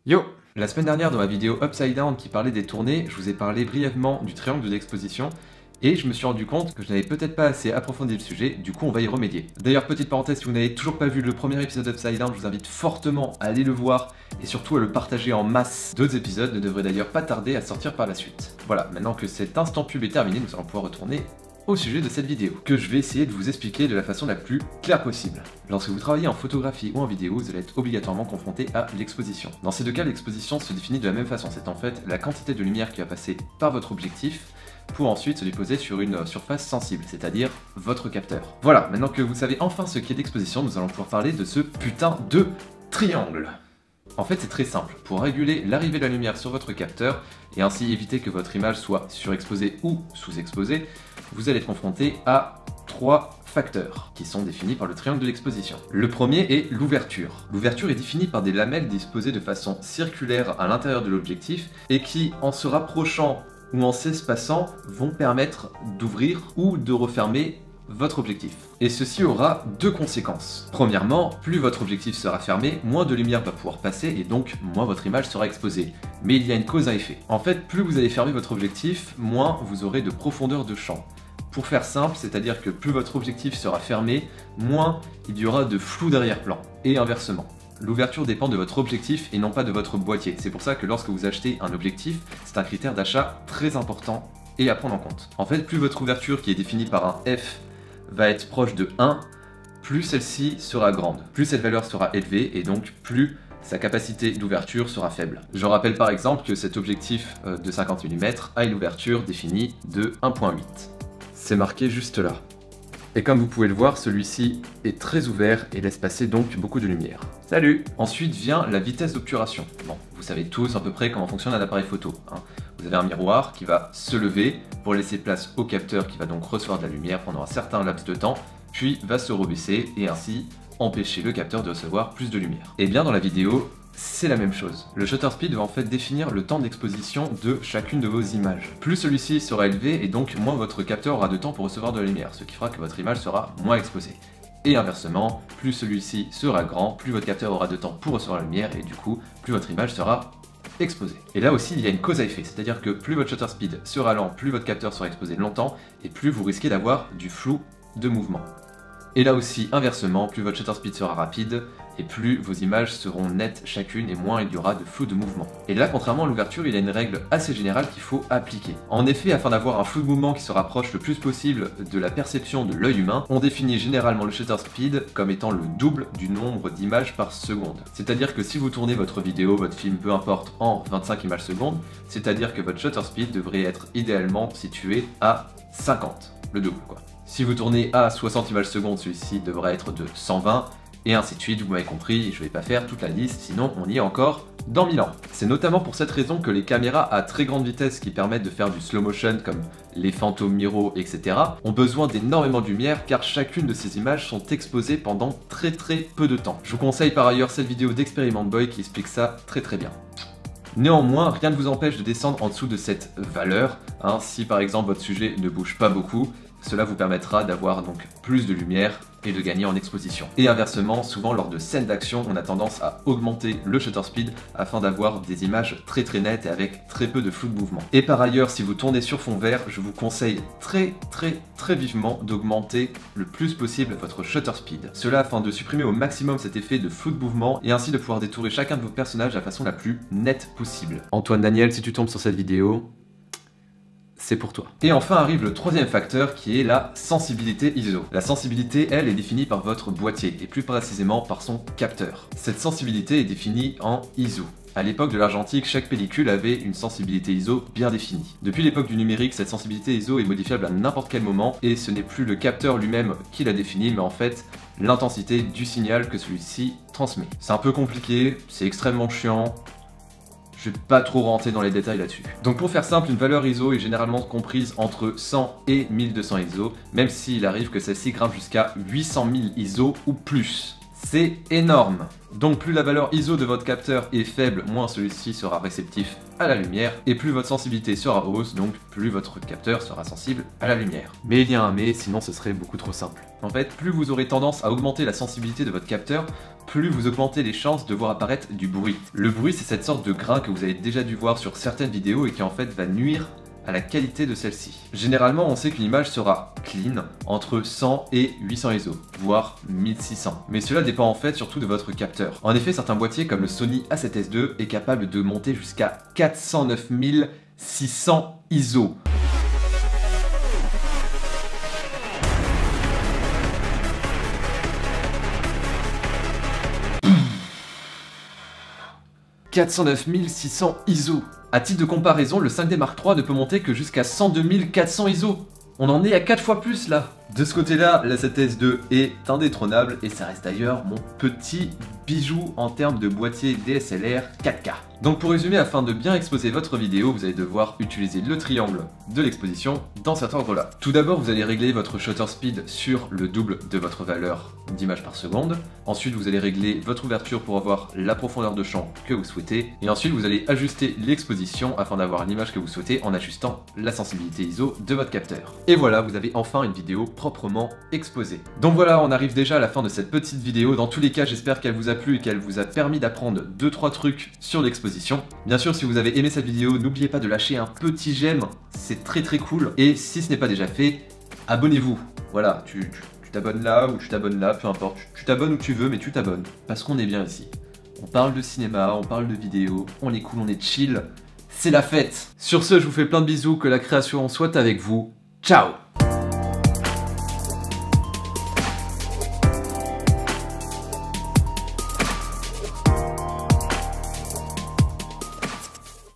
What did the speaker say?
Yo! La semaine dernière, dans ma vidéo Upside Down qui parlait des tournées, je vous ai parlé brièvement du triangle d'exposition et je me suis rendu compte que je n'avais peut-être pas assez approfondi le sujet, du coup on va y remédier. D'ailleurs, petite parenthèse, si vous n'avez toujours pas vu le premier épisode d'Upside Down, je vous invite fortement à aller le voir et surtout à le partager en masse. D'autres épisodes ne devraient d'ailleurs pas tarder à sortir par la suite. Voilà, maintenant que cet instant pub est terminé, nous allons pouvoir retourner au sujet de cette vidéo, que je vais essayer de vous expliquer de la façon la plus claire possible. Lorsque vous travaillez en photographie ou en vidéo, vous allez être obligatoirement confronté à l'exposition. Dans ces deux cas, l'exposition se définit de la même façon, c'est en fait la quantité de lumière qui va passer par votre objectif pour ensuite se déposer sur une surface sensible, c'est-à-dire votre capteur. Voilà, maintenant que vous savez enfin ce qu'est l'exposition, nous allons pouvoir parler de ce putain de triangle. En fait, c'est très simple. Pour réguler l'arrivée de la lumière sur votre capteur et ainsi éviter que votre image soit surexposée ou sous-exposée, vous allez être confronté à trois facteurs qui sont définis par le triangle de l'exposition. Le premier est l'ouverture. L'ouverture est définie par des lamelles disposées de façon circulaire à l'intérieur de l'objectif et qui, en se rapprochant ou en s'espaçant, vont permettre d'ouvrir ou de refermer votre objectif. Et ceci aura deux conséquences. Premièrement, plus votre objectif sera fermé, moins de lumière va pouvoir passer et donc moins votre image sera exposée. Mais il y a une cause à effet. En fait, plus vous allez fermer votre objectif, moins vous aurez de profondeur de champ. Pour faire simple, c'est-à-dire que plus votre objectif sera fermé, moins il y aura de flou d'arrière-plan. Et inversement. L'ouverture dépend de votre objectif et non pas de votre boîtier. C'est pour ça que lorsque vous achetez un objectif, c'est un critère d'achat très important et à prendre en compte. En fait, plus votre ouverture qui est définie par un F va être proche de 1, plus celle-ci sera grande. Plus cette valeur sera élevée et donc plus sa capacité d'ouverture sera faible. Je rappelle par exemple que cet objectif de 50 mm a une ouverture définie de 1.8. C'est marqué juste là. Et comme vous pouvez le voir, celui-ci est très ouvert et laisse passer donc beaucoup de lumière. Salut! Ensuite vient la vitesse d'obturation. Bon, vous savez tous à peu près comment fonctionne un appareil photo, hein. Vous avez un miroir qui va se lever pour laisser place au capteur qui va donc recevoir de la lumière pendant un certain laps de temps, puis va se rebaisser et ainsi empêcher le capteur de recevoir plus de lumière. Et bien dans la vidéo, c'est la même chose. Le shutter speed va en fait définir le temps d'exposition de chacune de vos images. Plus celui-ci sera élevé et donc moins votre capteur aura de temps pour recevoir de la lumière, ce qui fera que votre image sera moins exposée. Et inversement, plus celui-ci sera grand, plus votre capteur aura de temps pour recevoir la lumière et du coup, plus votre image sera exposé. Et là aussi, il y a une cause à effet, c'est-à-dire que plus votre shutter speed sera lent, plus votre capteur sera exposé longtemps, et plus vous risquez d'avoir du flou de mouvement. Et là aussi, inversement, plus votre shutter speed sera rapide, et plus vos images seront nettes chacune, et moins il y aura de flou de mouvement. Et là, contrairement à l'ouverture, il y a une règle assez générale qu'il faut appliquer. En effet, afin d'avoir un flou de mouvement qui se rapproche le plus possible de la perception de l'œil humain, on définit généralement le shutter speed comme étant le double du nombre d'images par seconde. C'est-à-dire que si vous tournez votre vidéo, votre film, peu importe, en 25 images secondes, c'est-à-dire que votre shutter speed devrait être idéalement situé à 50, le double quoi. Si vous tournez à 60 images secondes, celui-ci devrait être de 120, et ainsi de suite, vous m'avez compris, je vais pas faire toute la liste, sinon on y est encore dans 1000 ans. C'est notamment pour cette raison que les caméras à très grande vitesse qui permettent de faire du slow motion comme les Phantom Miro, etc. ont besoin d'énormément de lumière car chacune de ces images sont exposées pendant très peu de temps. Je vous conseille par ailleurs cette vidéo d'Experiment Boy qui explique ça très bien. Néanmoins, rien ne vous empêche de descendre en dessous de cette valeur, hein, si par exemple votre sujet ne bouge pas beaucoup. Cela vous permettra d'avoir donc plus de lumière et de gagner en exposition. Et inversement, souvent lors de scènes d'action, on a tendance à augmenter le shutter speed afin d'avoir des images très nettes et avec très peu de flou de mouvement. Et par ailleurs, si vous tournez sur fond vert, je vous conseille très vivement d'augmenter le plus possible votre shutter speed. Cela afin de supprimer au maximum cet effet de flou de mouvement et ainsi de pouvoir détourer chacun de vos personnages de la façon la plus nette possible. Antoine Daniel, si tu tombes sur cette vidéo, c'est pour toi. Et enfin arrive le troisième facteur qui est la sensibilité ISO. La sensibilité, elle, est définie par votre boîtier et plus précisément par son capteur. Cette sensibilité est définie en ISO. À l'époque de l'argentique, chaque pellicule avait une sensibilité ISO bien définie. Depuis l'époque du numérique, cette sensibilité ISO est modifiable à n'importe quel moment et ce n'est plus le capteur lui-même qui la définit, mais en fait l'intensité du signal que celui-ci transmet. C'est un peu compliqué, c'est extrêmement chiant. Je vais pas trop rentrer dans les détails là-dessus. Donc pour faire simple, une valeur ISO est généralement comprise entre 100 et 1200 ISO, même s'il arrive que celle-ci grimpe jusqu'à 800 000 ISO ou plus. C'est énorme. Donc plus la valeur ISO de votre capteur est faible, moins celui-ci sera réceptif à la lumière, et plus votre sensibilité sera hausse, donc plus votre capteur sera sensible à la lumière. Mais il y a un mais, sinon ce serait beaucoup trop simple. En fait, plus vous aurez tendance à augmenter la sensibilité de votre capteur, plus vous augmentez les chances de voir apparaître du bruit. Le bruit, c'est cette sorte de grain que vous avez déjà dû voir sur certaines vidéos et qui en fait va nuire à la qualité de celle-ci. Généralement, on sait qu'une image sera clean entre 100 et 800 ISO, voire 1600. Mais cela dépend en fait surtout de votre capteur. En effet, certains boîtiers comme le Sony A7S II est capable de monter jusqu'à 409 600 ISO. « 409 600 ISO. A titre de comparaison, le 5D Mark III ne peut monter que jusqu'à 102 400 ISO. On en est à 4 fois plus là. De ce côté-là, la A7S II est indétrônable et ça reste d'ailleurs mon petit bijou en termes de boîtier DSLR 4K. Donc pour résumer, afin de bien exposer votre vidéo, vous allez devoir utiliser le triangle de l'exposition dans cet ordre-là. Tout d'abord, vous allez régler votre shutter speed sur le double de votre valeur d'images par seconde. Ensuite, vous allez régler votre ouverture pour avoir la profondeur de champ que vous souhaitez. Et ensuite, vous allez ajuster l'exposition afin d'avoir l'image que vous souhaitez en ajustant la sensibilité ISO de votre capteur. Et voilà, vous avez enfin une vidéo proprement exposée. Donc voilà, on arrive déjà à la fin de cette petite vidéo. Dans tous les cas, j'espère qu'elle vous a plu et qu'elle vous a permis d'apprendre 2-3 trucs sur l'exposition. Bien sûr, si vous avez aimé cette vidéo, n'oubliez pas de lâcher un petit j'aime, c'est très cool. Et si ce n'est pas déjà fait, abonnez-vous. Voilà, tu t'abonnes là ou tu t'abonnes là, peu importe. Tu t'abonnes où tu veux, mais tu t'abonnes. Parce qu'on est bien ici. On parle de cinéma, on parle de vidéo, on est cool, on est chill. C'est la fête. Sur ce, je vous fais plein de bisous, que la création soit avec vous. Ciao!